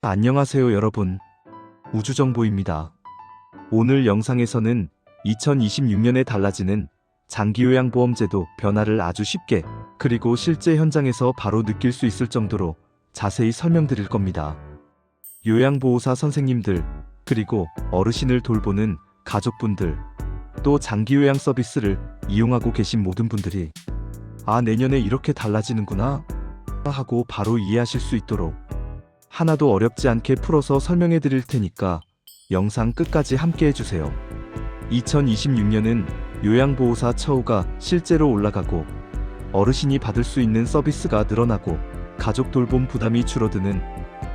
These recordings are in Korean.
안녕하세요 여러분. 우주정보입니다. 오늘 영상에서는 2026년에 달라지는 장기요양보험제도 변화를 아주 쉽게 그리고 실제 현장에서 바로 느낄 수 있을 정도로 자세히 설명드릴 겁니다. 요양보호사 선생님들, 그리고 어르신을 돌보는 가족분들, 또 장기요양 서비스를 이용하고 계신 모든 분들이 내년에 이렇게 달라지는구나 하고 바로 이해하실 수 있도록 하나도 어렵지 않게 풀어서 설명해 드릴 테니까 영상 끝까지 함께 해주세요. 2026년은 요양보호사 처우가 실제로 올라가고 어르신이 받을 수 있는 서비스가 늘어나고 가족 돌봄 부담이 줄어드는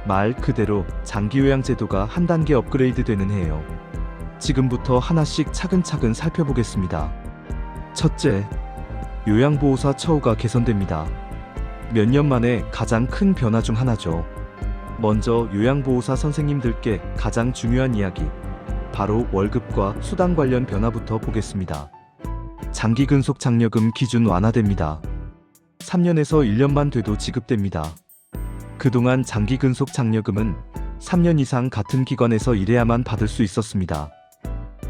말 그대로 장기요양 제도가 한 단계 업그레이드 되는 해예요. 지금부터 하나씩 차근차근 살펴보겠습니다. 첫째, 요양보호사 처우가 개선됩니다. 몇 년 만에 가장 큰 변화 중 하나죠. 먼저 요양보호사 선생님들께 가장 중요한 이야기, 바로 월급과 수당 관련 변화부터 보겠습니다. 장기근속 장려금 기준 완화됩니다. 3년에서 1년만 돼도 지급됩니다. 그동안 장기근속 장려금은 3년 이상 같은 기관에서 일해야만 받을 수 있었습니다.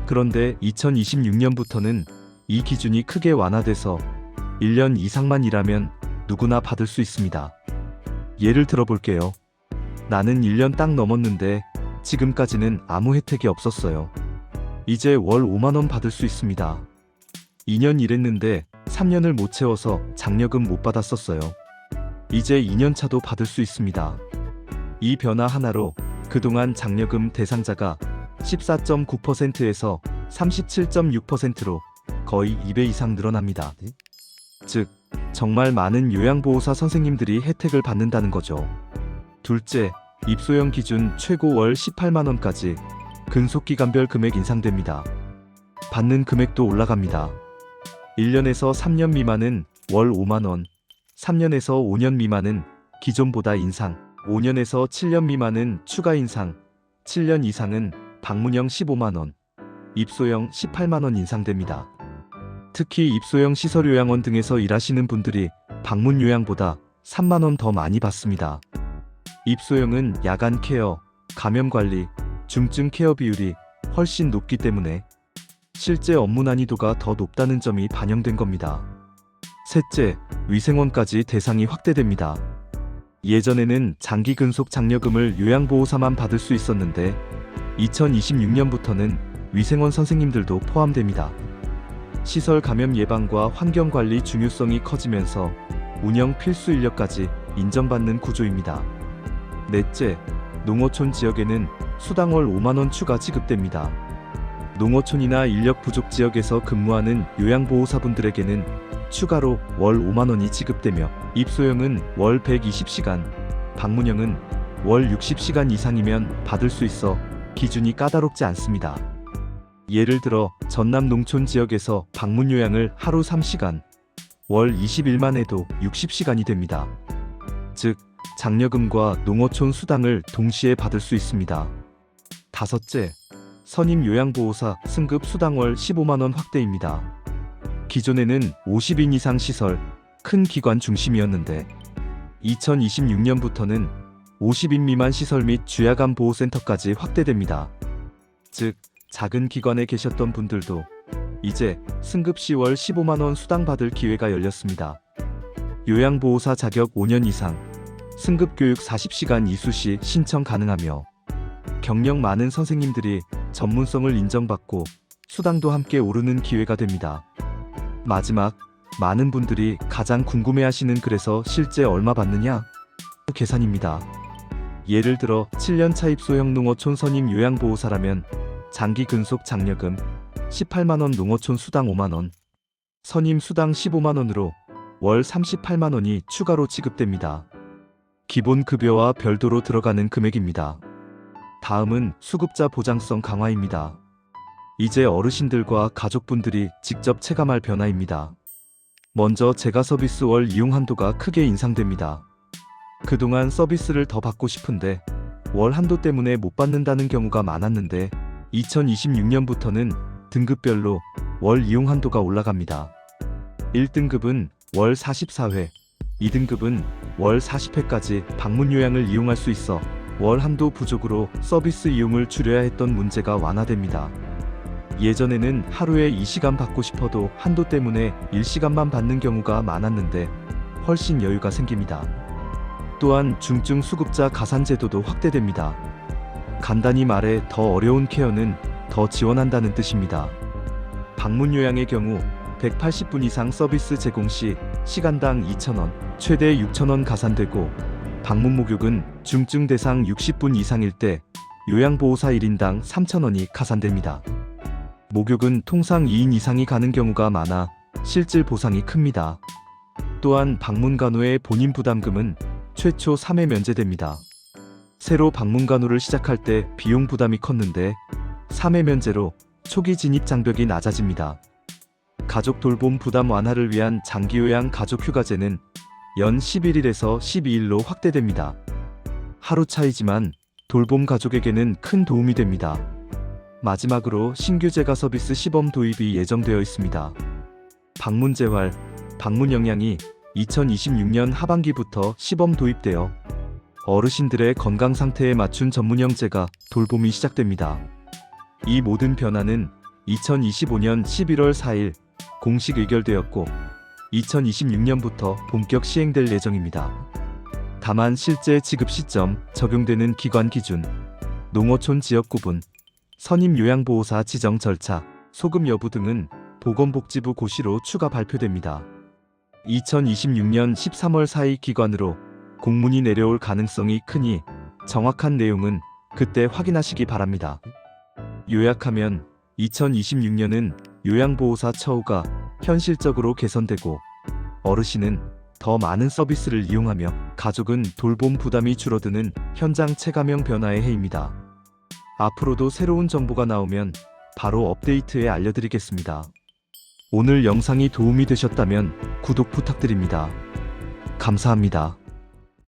그런데 2026년부터는 이 기준이 크게 완화돼서 1년 이상만 일하면 누구나 받을 수 있습니다. 예를 들어볼게요. 나는 1년 딱 넘었는데 지금까지는 아무 혜택이 없었어요. 이제 월 5만원 받을 수 있습니다. 2년 일했는데 3년을 못 채워서 장려금 못 받았었어요. 이제 2년차도 받을 수 있습니다. 이 변화 하나로 그동안 장려금 대상자가 14.9%에서 37.6%로 거의 2배 이상 늘어납니다. 즉, 정말 많은 요양보호사 선생님들이 혜택을 받는다는 거죠. 둘째, 입소형 기준 최고 월 18만원까지 근속기간별 금액 인상됩니다. 받는 금액도 올라갑니다. 1년에서 3년 미만은 월 5만원, 3년에서 5년 미만은 기존보다 인상, 5년에서 7년 미만은 추가 인상, 7년 이상은 방문형 15만원, 입소형 18만원 인상됩니다. 특히 입소형 시설요양원 등에서 일하시는 분들이 방문요양보다 3만원 더 많이 받습니다. 입소형은 야간 케어, 감염 관리, 중증 케어 비율이 훨씬 높기 때문에 실제 업무 난이도가 더 높다는 점이 반영된 겁니다. 셋째, 위생원까지 대상이 확대됩니다. 예전에는 장기근속 장려금을 요양보호사만 받을 수 있었는데 2026년부터는 위생원 선생님들도 포함됩니다. 시설 감염 예방과 환경관리 중요성이 커지면서 운영 필수 인력까지 인정받는 구조입니다. 넷째, 농어촌 지역에는 수당월 5만원 추가 지급됩니다. 농어촌이나 인력 부족 지역에서 근무하는 요양보호사분들에게는 추가로 월 5만원이 지급되며 입소형은 월 120시간, 방문형은 월 60시간 이상이면 받을 수 있어 기준이 까다롭지 않습니다. 예를 들어 전남 농촌 지역에서 방문 요양을 하루 3시간, 월 20일만 해도 60시간이 됩니다. 즉, 장려금과 농어촌 수당을 동시에 받을 수 있습니다. 다섯째, 선임 요양보호사 승급 수당월 15만원 확대입니다. 기존에는 50인 이상 시설, 큰 기관 중심이었는데 2026년부터는 50인 미만 시설 및 주야간 보호센터까지 확대됩니다. 즉, 작은 기관에 계셨던 분들도 이제 승급 시 월 15만원 수당 받을 기회가 열렸습니다. 요양보호사 자격 5년 이상, 승급 교육 40시간 이수 시 신청 가능하며 경력 많은 선생님들이 전문성을 인정받고 수당도 함께 오르는 기회가 됩니다. 마지막, 많은 분들이 가장 궁금해하시는 그래서 실제 얼마 받느냐? 계산입니다. 예를 들어 7년차 입소형 농어촌 선임 요양보호사라면 장기 근속 장려금 18만원, 농어촌 수당 5만원, 선임 수당 15만원으로 월 38만원이 추가로 지급됩니다. 기본 급여와 별도로 들어가는 금액입니다. 다음은 수급자 보장성 강화입니다. 이제 어르신들과 가족분들이 직접 체감할 변화입니다. 먼저 제가 서비스 월 이용 한도가 크게 인상됩니다. 그동안 서비스를 더 받고 싶은데 월 한도 때문에 못 받는다는 경우가 많았는데 2026년부터는 등급별로 월 이용 한도가 올라갑니다. 1등급은 월 44회, 2등급은 월 40회까지 방문 요양을 이용할 수 있어 월 한도 부족으로 서비스 이용을 줄여야 했던 문제가 완화됩니다. 예전에는 하루에 2시간 받고 싶어도 한도 때문에 1시간만 받는 경우가 많았는데 훨씬 여유가 생깁니다. 또한 중증 수급자 가산 제도도 확대됩니다. 간단히 말해 더 어려운 케어는 더 지원한다는 뜻입니다. 방문 요양의 경우 180분 이상 서비스 제공 시 시간당 2,000원, 최대 6,000원 가산되고, 방문 목욕은 중증 대상 60분 이상일 때 요양보호사 1인당 3,000원이 가산됩니다. 목욕은 통상 2인 이상이 가는 경우가 많아 실질 보상이 큽니다. 또한 방문 간호의 본인 부담금은 최초 3회 면제됩니다. 새로 방문 간호를 시작할 때 비용 부담이 컸는데 3회 면제로 초기 진입 장벽이 낮아집니다. 가족 돌봄 부담 완화를 위한 장기요양 가족휴가제는 연 11일에서 12일로 확대됩니다. 하루 차이지만 돌봄 가족에게는 큰 도움이 됩니다. 마지막으로 신규 재가 서비스 시범 도입이 예정되어 있습니다. 방문 재활, 방문 영양이 2026년 하반기부터 시범 도입되어 어르신들의 건강 상태에 맞춘 전문형 재가 돌봄이 시작됩니다. 이 모든 변화는 2025년 11월 4일 공식 의결되었고 2026년부터 본격 시행될 예정입니다. 다만 실제 지급 시점, 적용되는 기관 기준, 농어촌 지역 구분, 선임 요양보호사 지정 절차, 소급 여부 등은 보건복지부 고시로 추가 발표됩니다. 2026년 13월 4일 기관으로 공문이 내려올 가능성이 크니 정확한 내용은 그때 확인하시기 바랍니다. 요약하면 2026년은 요양보호사 처우가 현실적으로 개선되고 어르신은 더 많은 서비스를 이용하며 가족은 돌봄 부담이 줄어드는 현장 체감형 변화의 해입니다. 앞으로도 새로운 정보가 나오면 바로 업데이트해 알려드리겠습니다. 오늘 영상이 도움이 되셨다면 구독 부탁드립니다. 감사합니다.